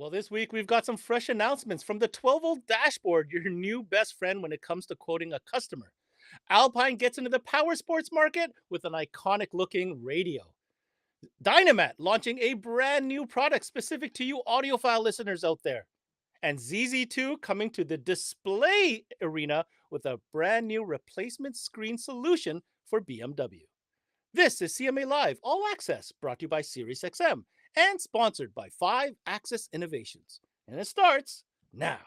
Well, this week we've got some fresh announcements from the 12-volt dashboard, your new best friend when it comes to quoting a customer. Alpine gets into the power sports market with an iconic looking radio. DYNAMAT launching a brand new product specific to you audiophile listeners out there. And ZZ2 coming to the display arena with a brand new replacement screen solution for BMW. This is CMA Live All Access, brought to you by SiriusXM and sponsored by 5 Access Innovations. And it starts now.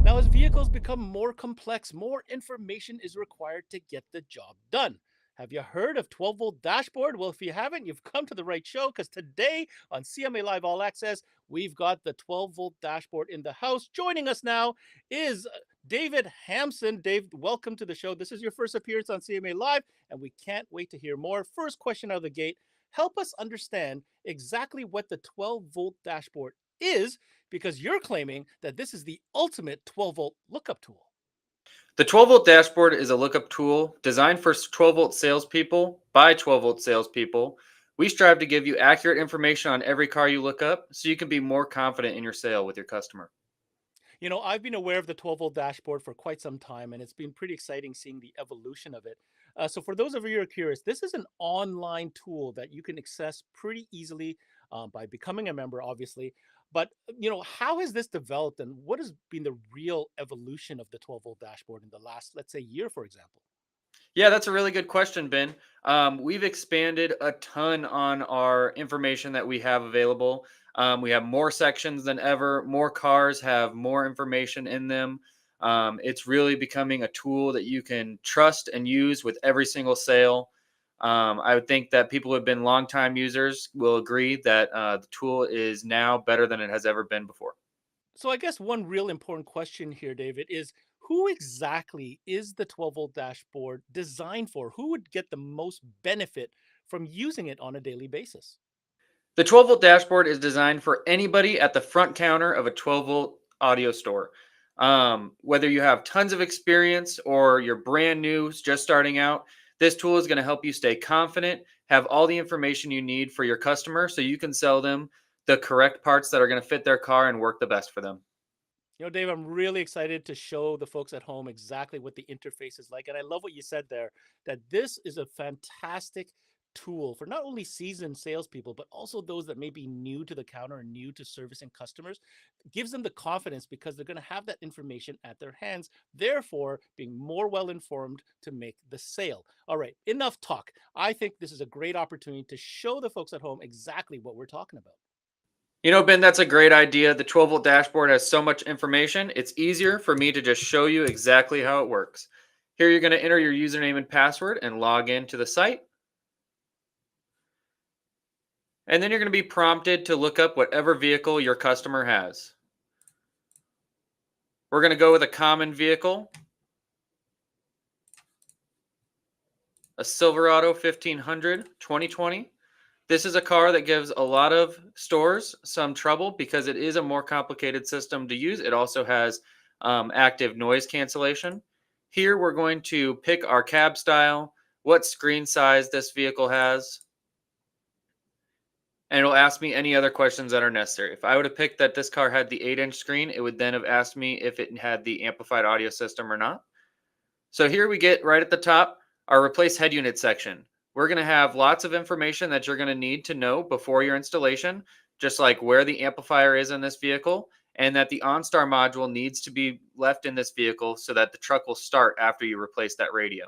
Now, as vehicles become more complex, more information is required to get the job done. Have you heard of 12-volt dashboard? Well, if you haven't, you've come to the right show because today on CMA Live All Access, we've got the 12-volt dashboard in the house. Joining us now is David Hampson. Dave, welcome to the show. This is your first appearance on CMA Live, and we can't wait to hear more. First question out of the gate, help us understand exactly what the 12-volt dashboard is, because you're claiming that this is the ultimate 12-volt lookup tool. The 12-volt dashboard is a lookup tool designed for 12-volt salespeople by 12-volt salespeople. We strive to give you accurate information on every car you look up so you can be more confident in your sale with your customer. You know, I've been aware of the 12-volt dashboard for quite some time, and it's been pretty exciting seeing the evolution of it. So for those of you who are curious, this is an online tool that you can access pretty easily by becoming a member, obviously. But, how has this developed and what has been the real evolution of the 12-volt dashboard in the last, let's say, year, for example? Yeah, that's a really good question, Ben. We've expanded a ton on our information that we have available. We have more sections than ever. More cars have more information in them. It's really becoming a tool that you can trust and use with every single sale. I would think that people who have been longtime users will agree that the tool is now better than it has ever been before. So I guess one real important question here, David, is who exactly is the 12-volt dashboard designed for? Who would get the most benefit from using it on a daily basis? The 12-volt dashboard is designed for anybody at the front counter of a 12-volt audio store. Whether you have tons of experience or you're brand new, just starting out, this tool is going to help you stay confident, have all the information you need for your customer so you can sell them the correct parts that are going to fit their car and work the best for them. Dave, I'm really excited to show the folks at home exactly what the interface is like. And I love what you said there, that this is a fantastic tool for not only seasoned salespeople, but also those that may be new to the counter and new to servicing customers. It gives them the confidence because they're going to have that information at their hands, therefore being more well informed to make the sale. All right, enough talk. I think this is a great opportunity to show the folks at home exactly what we're talking about. You know, Ben, that's a great idea. The 12-volt dashboard has so much information, it's easier for me to just show you exactly how it works. Here, you're going to enter your username and password and log into the site. And then you're going to be prompted to look up whatever vehicle your customer has. We're going to go with a common vehicle, a Silverado 1500 2020. This is a car that gives a lot of stores some trouble because it is a more complicated system to use. It also has active noise cancellation. Here we're going to pick our cab style, what screen size this vehicle has, and it'll ask me any other questions that are necessary. If I would have picked that this car had the 8-inch screen, it would then have asked me if it had the amplified audio system or not. So here we get right at the top, our replace head unit section. We're going to have lots of information that you're going to need to know before your installation, just like where the amplifier is in this vehicle and that the OnStar module needs to be left in this vehicle so that the truck will start after you replace that radio.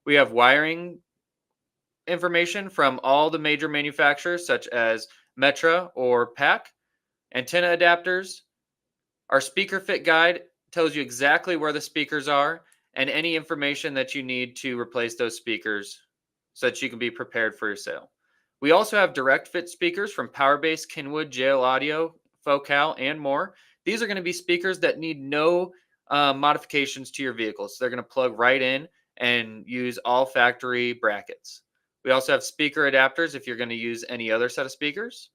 We have wiring information from all the major manufacturers such as Metra or PAC, antenna adapters. Our speaker fit guide tells you exactly where the speakers are and any information that you need to replace those speakers so that you can be prepared for your sale. We also have direct fit speakers from Powerbase, Kenwood, JL Audio, Focal, and more. These are going to be speakers that need no modifications to your vehicle. So they're going to plug right in and use all factory brackets. We also have speaker adapters if you're going to use any other set of speakers.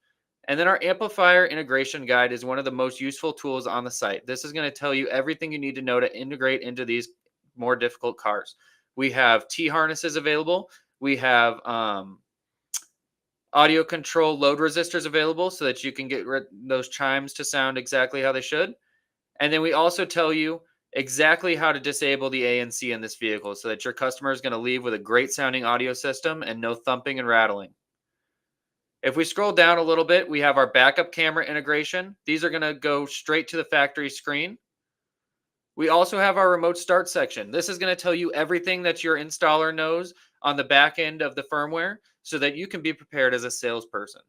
And then our amplifier integration guide is one of the most useful tools on the site. This is going to tell you everything you need to know to integrate into these more difficult cars. We have T harnesses available. We have audio control load resistors available so that you can get those chimes to sound exactly how they should. And then we also tell you exactly how to disable the ANC in this vehicle so that your customer is going to leave with a great sounding audio system and no thumping and rattling. If we scroll down a little bit, we have our backup camera integration. These are going to go straight to the factory screen. We also have our remote start section. This is going to tell you everything that your installer knows on the back end of the firmware so that you can be prepared as a salesperson.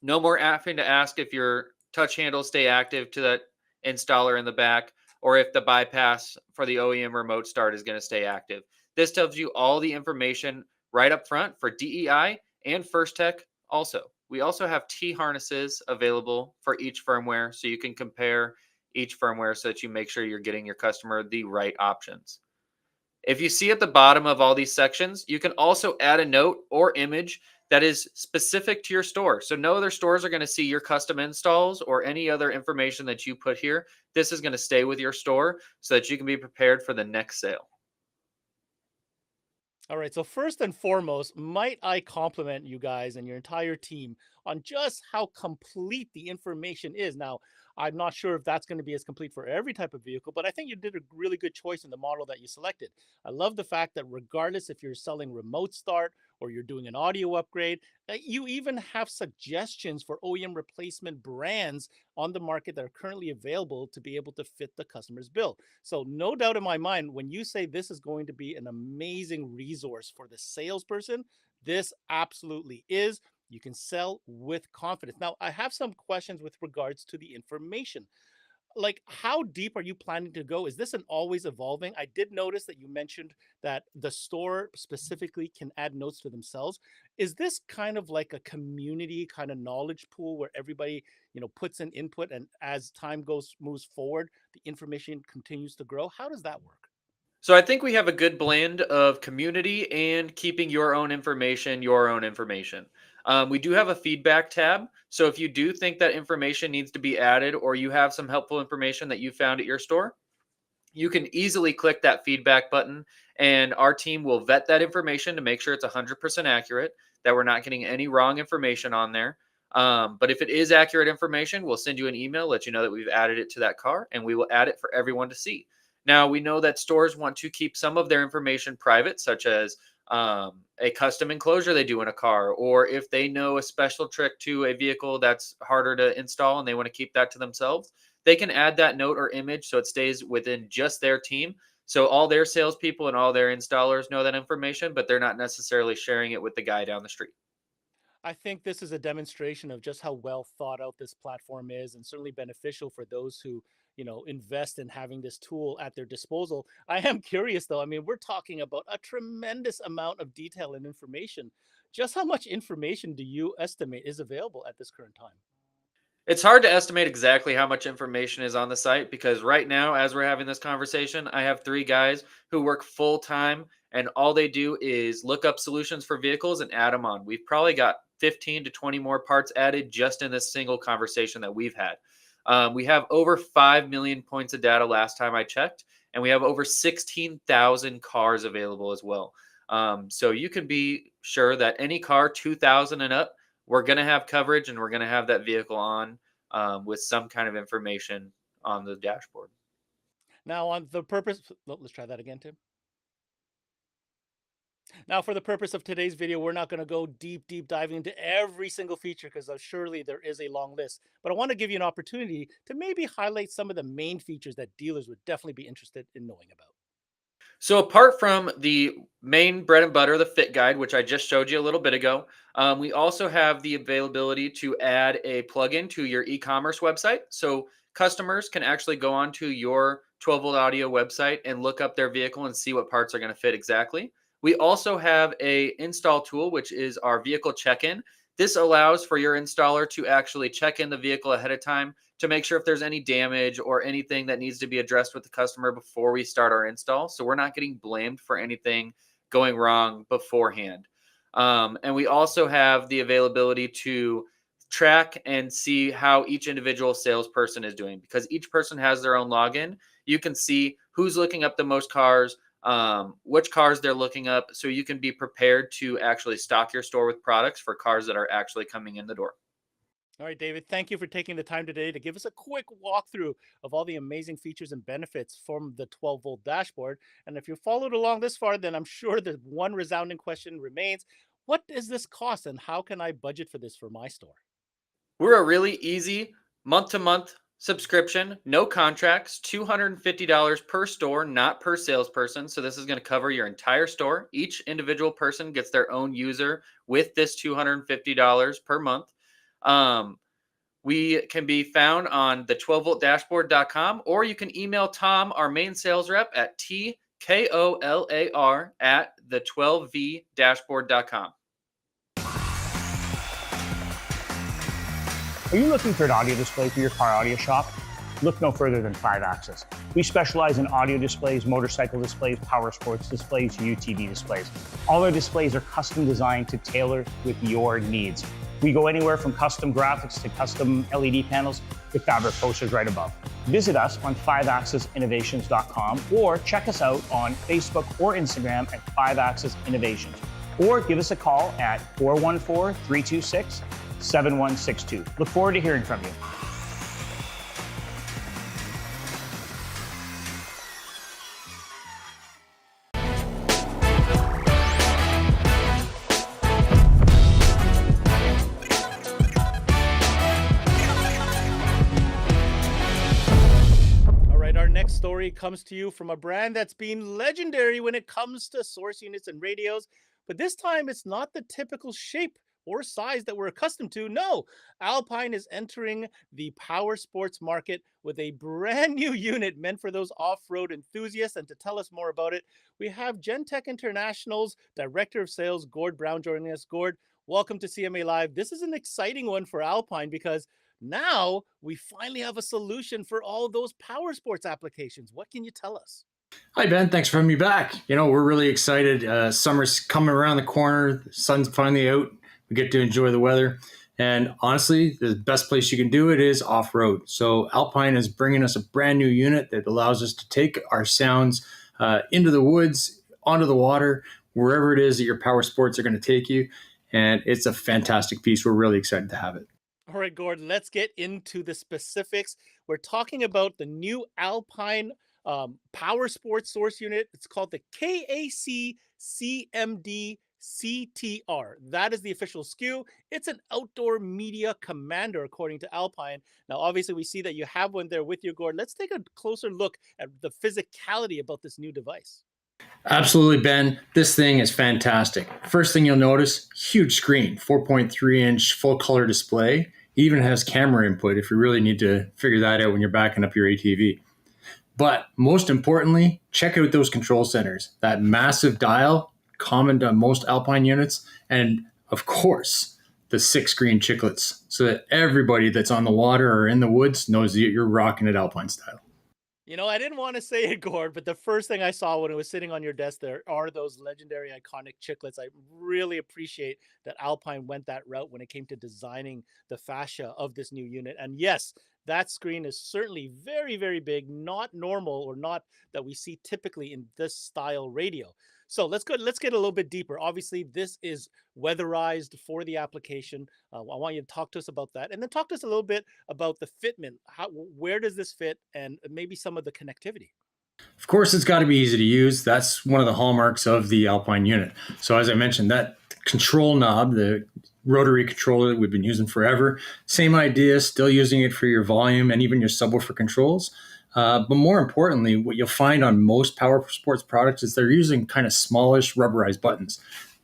No more having to ask if your touch handles stay active to that installer in the back or if the bypass for the OEM remote start is going to stay active. This tells you all the information right up front for DEI and First Tech also. We also have T harnesses available for each firmware so you can compare each firmware so that you make sure you're getting your customer the right options. If you see at the bottom of all these sections, you can also add a note or image that is specific to your store. So no other stores are going to see your custom installs or any other information that you put here. This is going to stay with your store so that you can be prepared for the next sale. All right. So first and foremost, might I compliment you guys and your entire team on just how complete the information is. Now, I'm not sure if that's going to be as complete for every type of vehicle, but I think you did a really good choice in the model that you selected. I love the fact that regardless if you're selling remote start or you're doing an audio upgrade, that you even have suggestions for OEM replacement brands on the market that are currently available to be able to fit the customer's bill. So, no doubt in my mind, when you say this is going to be an amazing resource for the salesperson, this absolutely is. You can sell with confidence. Now, I have some questions with regards to the information. Like, how deep are you planning to go? Is this an always evolving? I did notice that you mentioned that the store specifically can add notes to themselves. Is this kind of like a community kind of knowledge pool where everybody, puts in input, and as time moves forward, the information continues to grow? How does that work? So I think we have a good blend of community and keeping your own information, your own information. We do have a feedback tab. So if you do think that information needs to be added or you have some helpful information that you found at your store, you can easily click that feedback button and our team will vet that information to make sure it's 100% accurate, that we're not getting any wrong information on there. But if it is accurate information, we'll send you an email, let you know that we've added it to that car, and we will add it for everyone to see. Now, we know that stores want to keep some of their information private, such as a custom enclosure they do in a car, or if they know a special trick to a vehicle that's harder to install and they want to keep that to themselves, they can add that note or image so it stays within just their team. So all their salespeople and all their installers know that information, but they're not necessarily sharing it with the guy down the street. I think this is a demonstration of just how well thought out this platform is, and certainly beneficial for those who, invest in having this tool at their disposal. I am curious though. I mean, we're talking about a tremendous amount of detail and information. Just how much information do you estimate is available at this current time? It's hard to estimate exactly how much information is on the site because right now, as we're having this conversation, I have three guys who work full time and all they do is look up solutions for vehicles and add them on. We've probably got 15 to 20 more parts added just in this single conversation that we've had. We have over 5 million points of data last time I checked, and we have over 16,000 cars available as well. So you can be sure that any car 2000 and up, we're going to have coverage and we're going to have that vehicle on with some kind of information on the dashboard. Now, on the purpose, let's try that again, Tim. Now, for the purpose of today's video, we're not going to go deep diving into every single feature because surely there is a long list. But I want to give you an opportunity to maybe highlight some of the main features that dealers would definitely be interested in knowing about. So apart from the main bread and butter, the fit guide, which I just showed you a little bit ago, we also have the availability to add a plugin to your e-commerce website. So customers can actually go onto your 12 volt audio website and look up their vehicle and see what parts are going to fit exactly. We also have a install tool, which is our vehicle check-in. This allows for your installer to actually check in the vehicle ahead of time to make sure if there's any damage or anything that needs to be addressed with the customer before we start our install. So we're not getting blamed for anything going wrong beforehand. And we also have the availability to track and see how each individual salesperson is doing, because each person has their own login. You can see who's looking up the most cars, which cars they're looking up, so you can be prepared to actually stock your store with products for cars that are actually coming in the door. All right, David, thank you for taking the time today to give us a quick walkthrough of all the amazing features and benefits from the 12-volt dashboard. And if you followed along this far, then I'm sure the one resounding question remains: what does this cost and how can I budget for this for my store? We're a really easy month-to-month subscription, no contracts, $250 per store, not per salesperson. So this is going to cover your entire store. Each individual person gets their own user with this $250 per month. We can be found on the 12voltdashboard.com, or you can email Tom, our main sales rep, at tkolar at the12vdashboard.com. Are you looking for an audio display for your car audio shop? Look no further than 5-Axis. We specialize in audio displays, motorcycle displays, power sports displays, UTV displays. All our displays are custom designed to tailor with your needs. We go anywhere from custom graphics to custom LED panels with fabric posters right above. Visit us on 5AxisInnovations.com or check us out on Facebook or Instagram at 5-Axis Innovations. Or give us a call at 414-326-7162. Look forward to hearing from you. All right, our next story comes to you from a brand that's been legendary when it comes to source units and radios, but this time it's not the typical shape or size that we're accustomed to. No, Alpine is entering the power sports market with a brand new unit meant for those off-road enthusiasts. And to tell us more about it, we have Gentech International's Director of Sales, Gord Brown, joining us. Gord, welcome to CMA Live. This is an exciting one for Alpine because now we finally have a solution for all those power sports applications. What can you tell us? Hi, Ben. Thanks for having me back. We're really excited. Summer's coming around the corner. The sun's finally out. We get to enjoy the weather. And honestly, the best place you can do it is off-road. So Alpine is bringing us a brand new unit that allows us to take our sounds into the woods, onto the water, wherever it is that your power sports are going to take you. And it's a fantastic piece. We're really excited to have it. All right, Gord, let's get into the specifics. We're talking about the new Alpine power sports source unit. It's called the KAC CMD CTR. That is the official SKU. It's an outdoor media commander, according to Alpine. Now, obviously, we see that you have one there with you, Gord. Let's take a closer look at the physicality about this new device. Absolutely, Ben. This thing is fantastic. First thing you'll notice, huge screen, 4.3-inch full color display. It even has camera input if you really need to figure that out when you're backing up your ATV. But most importantly, check out those control centers. That massive dial, common to most Alpine units, and of course, the 6-screen chiclets, so that everybody that's on the water or in the woods knows that you're rocking it Alpine style. You know, I didn't want to say it, Gord, but the first thing I saw when it was sitting on your desk there are those legendary iconic chiclets. I really appreciate that Alpine went that route when it came to designing the fascia of this new unit. And yes, that screen is certainly very, very big, not normal or not that we see typically in this style radio. So let's get a little bit deeper. Obviously, this is weatherized for the application. I want you to talk to us about that, and then talk to us a little bit about the fitment. Where does this fit, and maybe some of the connectivity? Of course, it's got to be easy to use. That's one of the hallmarks of the Alpine unit. So as I mentioned, that control knob, the rotary controller that we've been using forever, same idea, still using it for your volume and even your subwoofer controls. But more importantly, what you'll find on most power sports products is they're using kind of smallish rubberized buttons.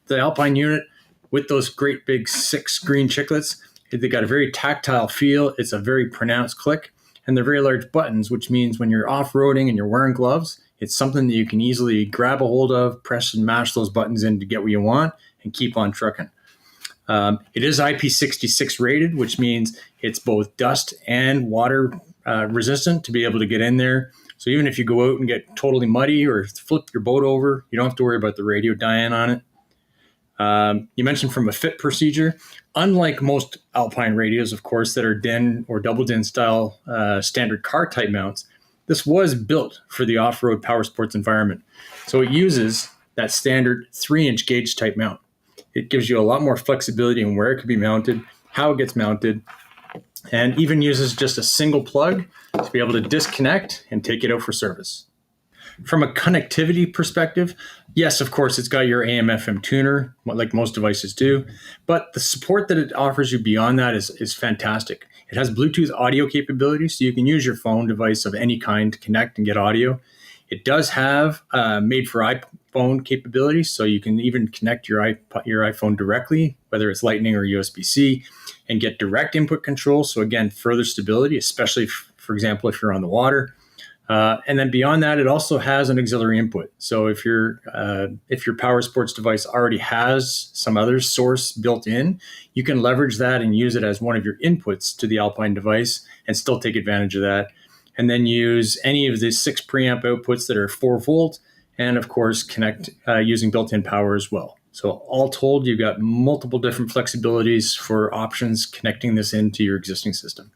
The Alpine unit, with those great big 6-screen chiclets, they got a very tactile feel. It's a very pronounced click, and they're very large buttons, which means when you're off-roading and you're wearing gloves, it's something that you can easily grab a hold of, press and mash those buttons in to get what you want, and keep on trucking. It is IP66 rated, which means it's both dust and water resistant to be able to get in there. So even if you go out and get totally muddy or flip your boat over, you don't have to worry about the radio dying on it. You mentioned from a fit procedure, unlike most Alpine radios, of course, that are DIN or double DIN style standard car type mounts, this was built for the off-road power sports environment. So it uses that standard 3-inch gauge type mount. It gives you a lot more flexibility in where it could be mounted, how it gets mounted, and even uses just a single plug to be able to disconnect and take it out for service. From a connectivity perspective, yes, of course, it's got your AM/FM tuner, like most devices do, but the support that it offers you beyond that is fantastic. It has Bluetooth audio capabilities, so you can use your phone device of any kind to connect and get audio. It does have made for iPhone capabilities, so you can even connect your iPhone directly, whether it's Lightning or USB-C, and get direct input control. So again, further stability, especially, for example, if you're on the water. And then beyond that, it also has an auxiliary input. So if your power sports device already has some other source built in, you can leverage that and use it as one of your inputs to the Alpine device and still take advantage of that. And then use any of the 6 preamp outputs that are 4 volt, and of course connect using built-in power as well. So all told, you've got multiple different flexibilities for options connecting this into your existing system.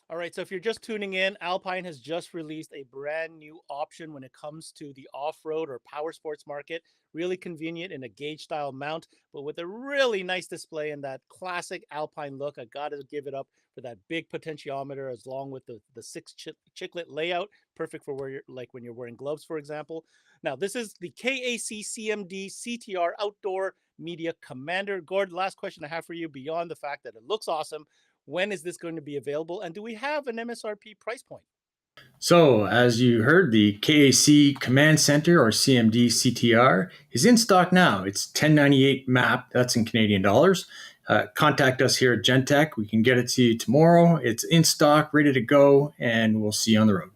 All right, so if you're just tuning in, Alpine has just released a brand new option when it comes to the off-road or power sports market. Really convenient in a gauge style mount, but with a really nice display and that classic Alpine look. I gotta give it up for that big potentiometer, as long with the 6 chiclet layout, perfect for where you're like when you're wearing gloves, for example. Now, this is the KAC CMD CTR Outdoor Media Commander. Gord, last question I have for you, beyond the fact that it looks awesome, when is this going to be available? And do we have an MSRP price point? So, as you heard, the KAC Command Center, or CMD CTR, is in stock now. It's $10.98 MAP. That's in Canadian dollars. Contact us here at Gentech. We can get it to you tomorrow. It's in stock, ready to go, and we'll see you on the road.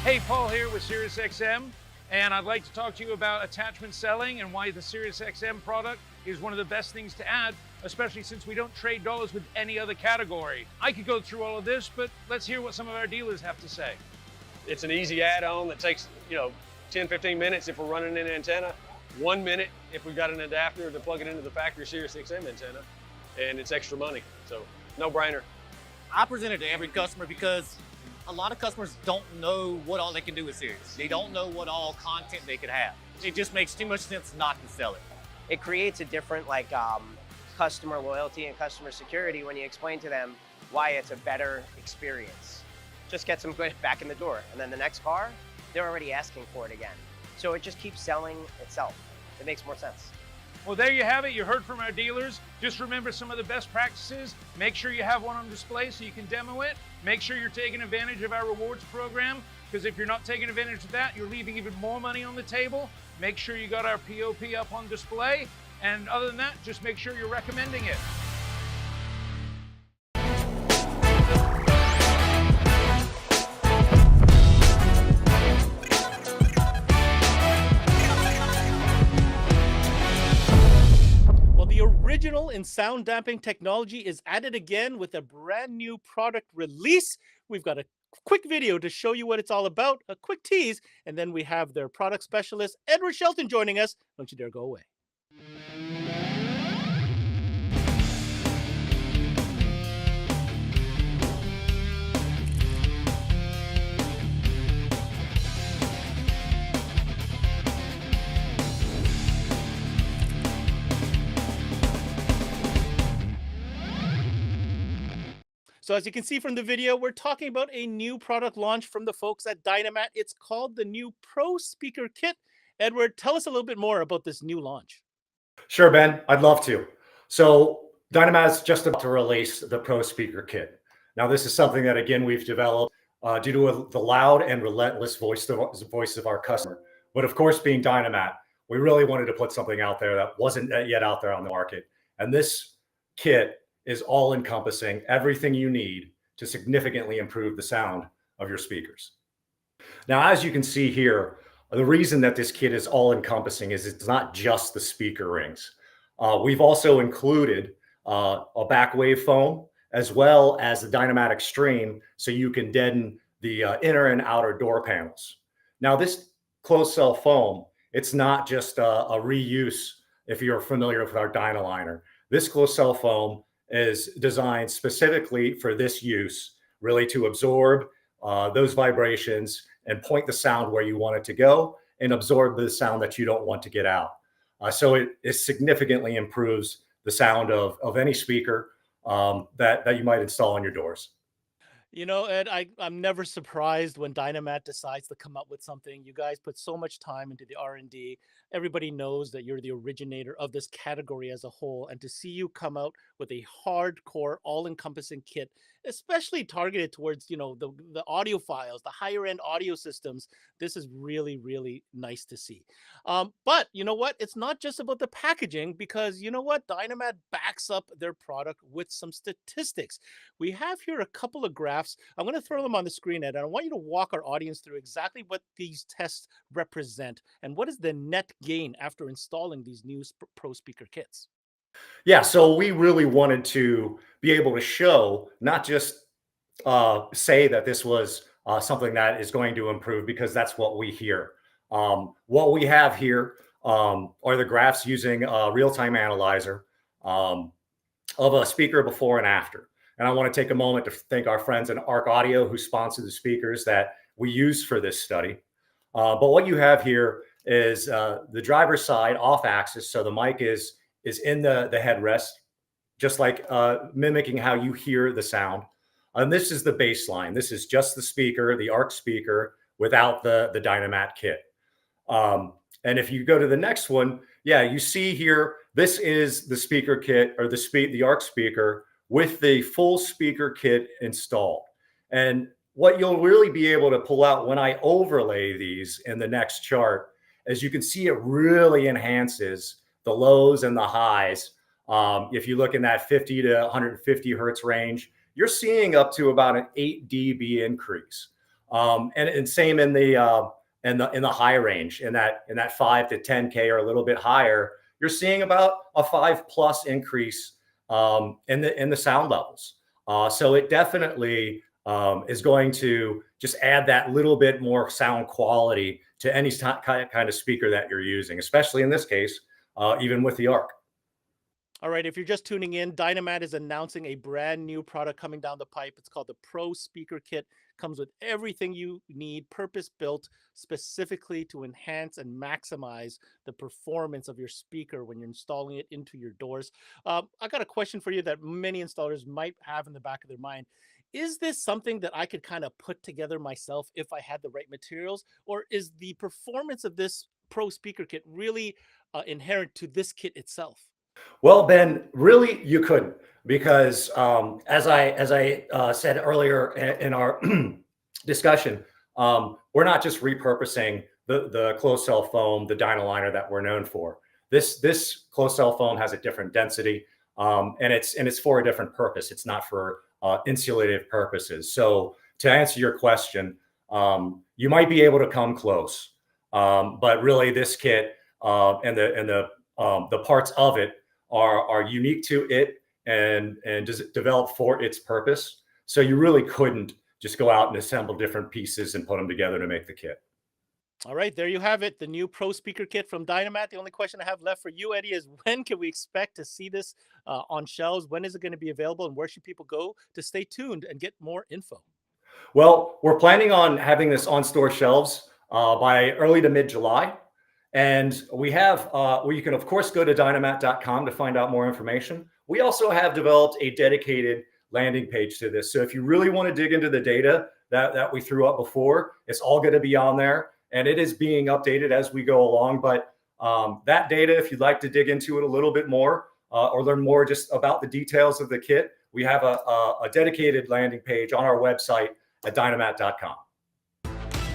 Hey, Paul here with SiriusXM, and I'd like to talk to you about attachment selling and why the SiriusXM product is one of the best things to add, especially since we don't trade dollars with any other category. I could go through all of this, but let's hear what some of our dealers have to say. It's an easy add-on that takes, 10, 15 minutes if we're running an antenna, 1 minute if we've got an adapter to plug it into the factory SiriusXM antenna, and it's extra money, so no brainer. I present it to every customer because a lot of customers don't know what all they can do with Sirius. They don't know what all content they could have. It just makes too much sense not to sell it. It creates a different customer loyalty and customer security when you explain to them why it's a better experience. Just gets them back in the door, and then the next car, they're already asking for it again. So it just keeps selling itself. It makes more sense. Well, there you have it. You heard from our dealers. Just remember some of the best practices. Make sure you have one on display so you can demo it. Make sure you're taking advantage of our rewards program, because if you're not taking advantage of that, you're leaving even more money on the table. Make sure you got our POP up on display. And other than that, just make sure you're recommending it. The original in sound damping technology is added again with a brand new product release. We've got a quick video to show you what it's all about, a quick tease, and then we have their product specialist, Edward Shelton, joining us. Don't you dare go away. So as you can see from the video, we're talking about a new product launch from the folks at DYNAMAT. It's called the new Pro Speaker Kit. Edward, tell us a little bit more about this new launch. Sure, Ben, I'd love to. So DYNAMAT is just about to release the Pro Speaker Kit. Now, this is something that, again, we've developed due to the loud and relentless voice of our customer. But of course, being DYNAMAT, we really wanted to put something out there that wasn't yet out there on the market. And this kit is all encompassing everything you need to significantly improve the sound of your speakers. Now, as you can see here, the reason that this kit is all encompassing is it's not just the speaker rings. We've also included a back wave foam, as well as the DYNAMAT Extreme, so you can deaden the inner and outer door panels. Now, this closed cell foam It's not just a reuse. If you're familiar with our DynaLiner, this closed cell foam is designed specifically for this use, really to absorb those vibrations and point the sound where you want it to go and absorb the sound that you don't want to get out. So it significantly improves the sound of any speaker that you might install on your doors. You know, Ed, I'm never surprised when Dynamat decides to come up with something. You guys put so much time into the R&D. Everybody knows that you're the originator of this category as a whole. And to see you come out with a hardcore, all-encompassing kit, especially targeted towards, you know, the audiophiles, the higher-end audio systems, this is really, really nice to see. But you know what? It's not just about the packaging, because you know what? Dynamat backs up their product with some statistics. We have here a couple of graphs. I'm going to throw them on the screen, Ed, and I want you to walk our audience through exactly what these tests represent and what is the net gain after installing these new Pro speaker kits. Yeah, so we really wanted to be able to show, not just say that this was something that is going to improve, because that's what we hear. What we have here are the graphs using a real-time analyzer of a speaker before and after. And I want to take a moment to thank our friends at Arc Audio who sponsored the speakers that we use for this study. But what you have here is the driver's side off axis. So the mic is in the headrest, just like mimicking how you hear the sound. And this is the baseline. This is just the speaker, the Arc speaker, without the DynaMat kit. And if you go to the next one, yeah, you see here, this is the speaker kit, or the Arc speaker with the full speaker kit installed. And what you'll really be able to pull out when I overlay these in the next chart, as you can see, it really enhances the lows and the highs. If you look in that 50 to 150 hertz range, you're seeing up to about an 8 dB increase. And same in the high range, in that 5 to 10K or a little bit higher, you're seeing about a 5+ increase in the sound levels. So it definitely is going to just add that little bit more sound quality to any kind of speaker that you're using, especially in this case, even with the Arc. All right, if you're just tuning in, Dynamat is announcing a brand new product coming down the pipe. It's called the Pro Speaker Kit. Comes with everything you need, purpose-built specifically to enhance and maximize the performance of your speaker when you're installing it into your doors. I got a question for you that many installers might have in the back of their mind. Is this something that I could kind of put together myself if I had the right materials? Or is the performance of this Pro Speaker Kit really inherent to this kit itself? Well, Ben, really, you couldn't, because as I said earlier in our discussion, we're not just repurposing the closed cell foam, the DynaLiner that we're known for. This closed cell foam has a different density, and it's for a different purpose. It's not for insulative purposes. So to answer your question, you might be able to come close, but really, this kit and the parts of it are unique to it and developed for its purpose. So you really couldn't just go out and assemble different pieces and put them together to make the kit. All right, there you have it, the new Pro Speaker Kit from Dynamat. The only question I have left for you, Eddie, is when can we expect to see this on shelves? When is it going to be available, and where should people go to stay tuned and get more info? Well, we're planning on having this on store shelves by early to mid-July. And we have, well, you can, of course, go to dynamat.com to find out more information. We also have developed a dedicated landing page to this. So if you really want to dig into the data that we threw up before, it's all going to be on there. And it is being updated as we go along. But that data, if you'd like to dig into it a little bit more or learn more just about the details of the kit, we have a dedicated landing page on our website at dynamat.com.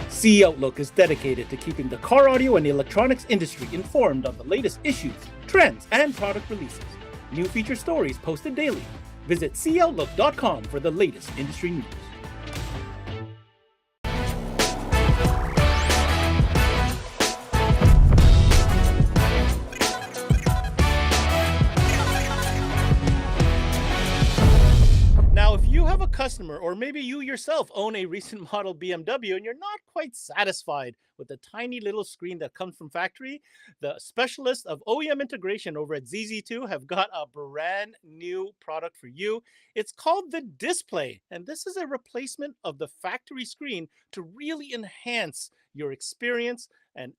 CE Outlook is dedicated to keeping the car audio and electronics industry informed on the latest issues, trends, and product releases. New feature stories posted daily. Visit ceoutlook.com for the latest industry news. customer, or maybe you yourself own a recent model BMW and you're not quite satisfied with the tiny little screen that comes from factory, the specialists of OEM integration over at ZZ2 have got a brand new product for you. It's called the Display, and this is a replacement of the factory screen to really enhance your experience and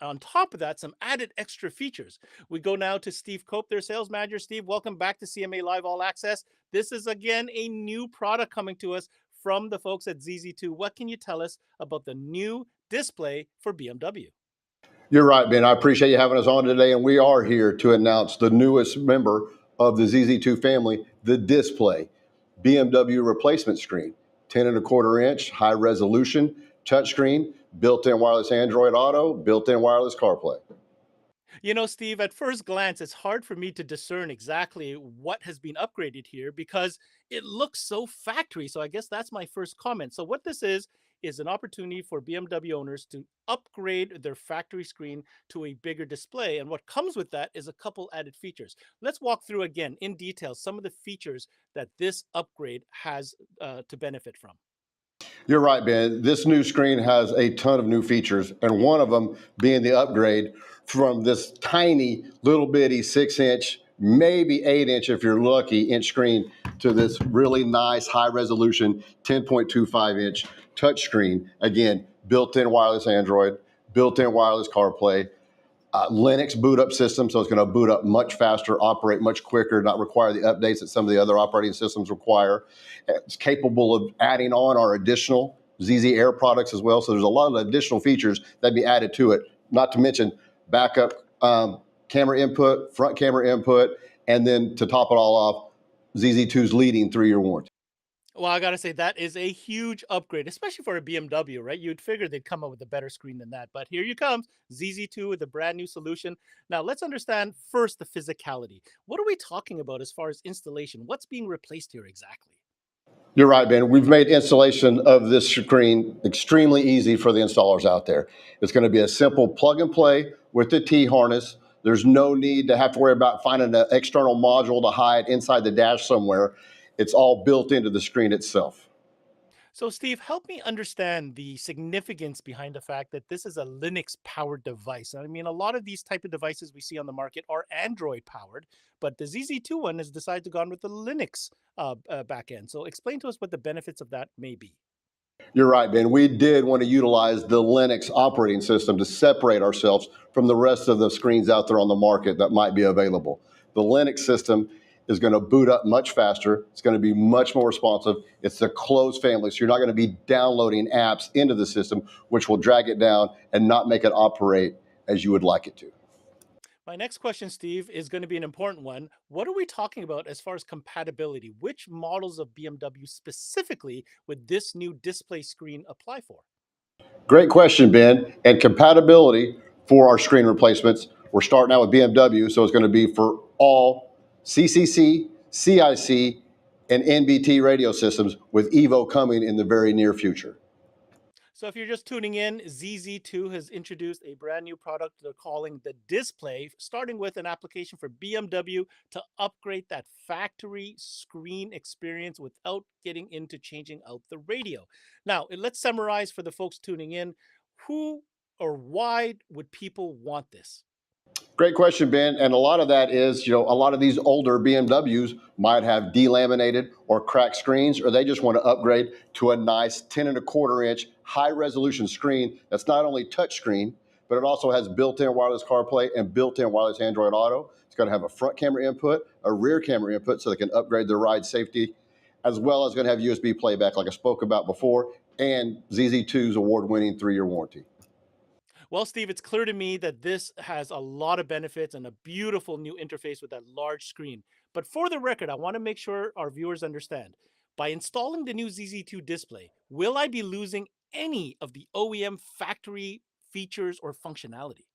on top of that, some added extra features. We go now to Steve Cope, their sales manager. Steve, welcome back to CMA Live All Access. This is again a new product coming to us from the folks at ZZ2. What can you tell us about the new Display for BMW? You're right, Ben. I appreciate you having us on today, and we are here to announce the newest member of the ZZ2 family, the Display BMW replacement screen, 10 and a quarter inch, high resolution touchscreen, built-in wireless Android Auto, built-in wireless CarPlay. You know, Steve, at first glance, it's hard for me to discern exactly what has been upgraded here because it looks so factory. So I guess that's my first comment. So what this is an opportunity for BMW owners to upgrade their factory screen to a bigger display. And what comes with that is a couple added features. Let's walk through again in detail some of the features that this upgrade has to benefit from. You're right, Ben. This new screen has a ton of new features, and one of them being the upgrade from this tiny little bitty 6-inch, maybe 8-inch if you're lucky, inch screen to this really nice high resolution 10.25-inch touchscreen. Again, built-in wireless Android, built-in wireless CarPlay, Linux boot up system, so it's going to boot up much faster, operate much quicker, not require the updates that some of the other operating systems require. It's capable of adding on our additional ZZ Air products as well. So there's a lot of additional features that be added to it, not to mention backup camera input, front camera input, and then to top it all off, ZZ2's leading 3-year warranty. Well, I gotta say that is a huge upgrade, especially for a BMW, right? You'd figure they'd come up with a better screen than that, but here you come, ZZ2 with a brand new solution. Now let's understand first the physicality. What are we talking about as far as installation? What's being replaced here exactly? You're right, Ben. We've made installation of this screen extremely easy for the installers out there. It's going to be a simple plug and play with the T-harness. There's no need to have to worry about finding an external module to hide inside the dash somewhere. It's all built into the screen itself. So, Steve, help me understand the significance behind the fact that this is a Linux-powered device. I mean, a lot of these type of devices we see on the market are Android-powered, but the ZZ2 one has decided to go on with the Linux backend. So, explain to us what the benefits of that may be. You're right, Ben. We did want to utilize the Linux operating system to separate ourselves from the rest of the screens out there on the market that might be available. The Linux system is going to boot up much faster. It's going to be much more responsive. It's a closed family, so you're not going to be downloading apps into the system, which will drag it down and not make it operate as you would like it to. My next question, Steve, is going to be an important one. What are we talking about as far as compatibility? Which models of BMW specifically would this new display screen apply for? Great question, Ben. And compatibility for our screen replacements, we're starting out with BMW, so it's going to be for all CCC, CIC, and NBT radio systems, with Evo coming in the very near future. So if you're just tuning in, ZZ2 has introduced a brand new product they're calling the Display, starting with an application for BMW to upgrade that factory screen experience without getting into changing out the radio. Now, let's summarize for the folks tuning in. Who or why would people want this? Great question, Ben. And a lot of that is, a lot of these older BMWs might have delaminated or cracked screens, or they just want to upgrade to a nice 10 and a quarter inch high resolution screen that's not only touch screen, but it also has built-in wireless CarPlay and built-in wireless Android Auto. It's going to have a front camera input, a rear camera input, so they can upgrade their ride safety, as well as going to have USB playback like I spoke about before, and ZZ2's award-winning 3-year warranty. Well, Steve, it's clear to me that this has a lot of benefits and a beautiful new interface with that large screen. But for the record, I want to make sure our viewers understand. By installing the new ZZ2 display, will I be losing any of the OEM factory features or functionality?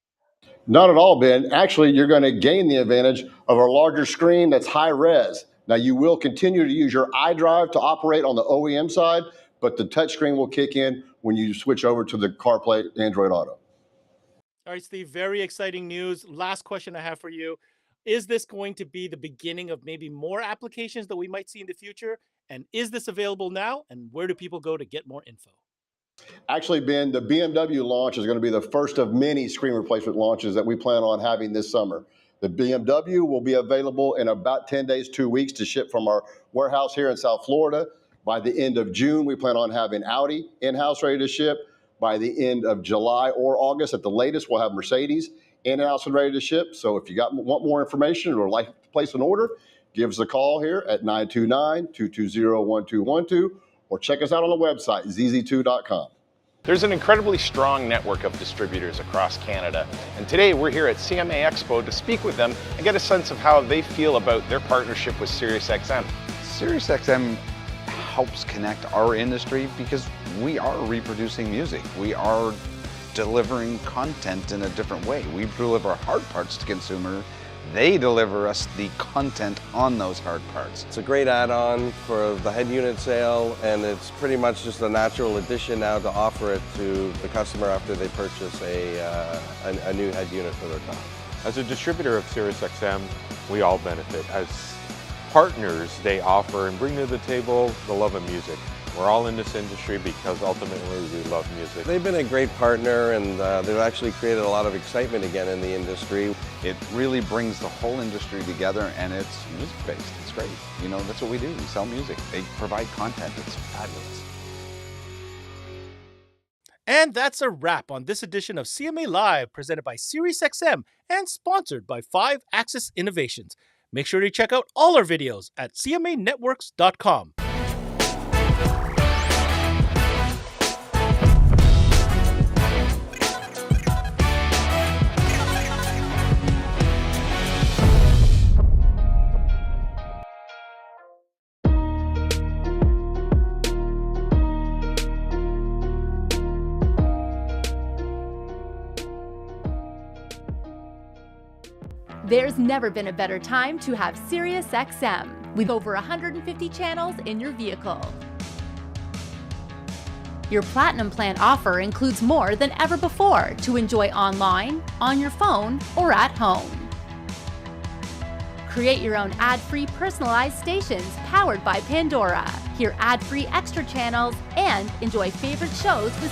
Not at all, Ben. Actually, you're going to gain the advantage of a larger screen that's high res. Now, you will continue to use your iDrive to operate on the OEM side, but the touchscreen will kick in when you switch over to the CarPlay Android Auto. All right, Steve, very exciting news. Last question I have for you. Is this going to be the beginning of maybe more applications that we might see in the future? And is this available now? And where do people go to get more info? Actually, Ben, the BMW launch is going to be the first of many screen replacement launches that we plan on having this summer. The BMW will be available in about 10 days, 2 weeks to ship from our warehouse here in South Florida. By the end of June, we plan on having Audi in-house ready to ship. By the end of July or August at the latest, we'll have Mercedes in-house and ready to ship. So if you want more information or like to place an order, give us a call here at 929-220-1212 or check us out on the website, zz2.com. There's an incredibly strong network of distributors across Canada, and today we're here at CMA Expo to speak with them and get a sense of how they feel about their partnership with SiriusXM. SiriusXM helps connect our industry because we are reproducing music. We are delivering content in a different way. We deliver hard parts to consumer. They deliver us the content on those hard parts. It's a great add-on for the head unit sale, and it's pretty much just a natural addition now to offer it to the customer after they purchase a new head unit for their car. As a distributor of SiriusXM, we all benefit. As partners, they offer and bring to the table the love of music. We're all in this industry because ultimately we love music. They've been a great partner, and they've actually created a lot of excitement again in the industry. It really brings the whole industry together, and it's music-based. It's great. You know, that's what we do. We sell music. They provide content. It's fabulous. And that's a wrap on this edition of CMA Live, presented by SiriusXM and sponsored by 5-Axis Innovations. Make sure to check out all our videos at cmanetworks.com. There's never been a better time to have SiriusXM with over 150 channels in your vehicle. Your Platinum Plan offer includes more than ever before to enjoy online, on your phone, or at home. Create your own ad-free personalized stations powered by Pandora. Hear ad-free extra channels and enjoy favorite shows with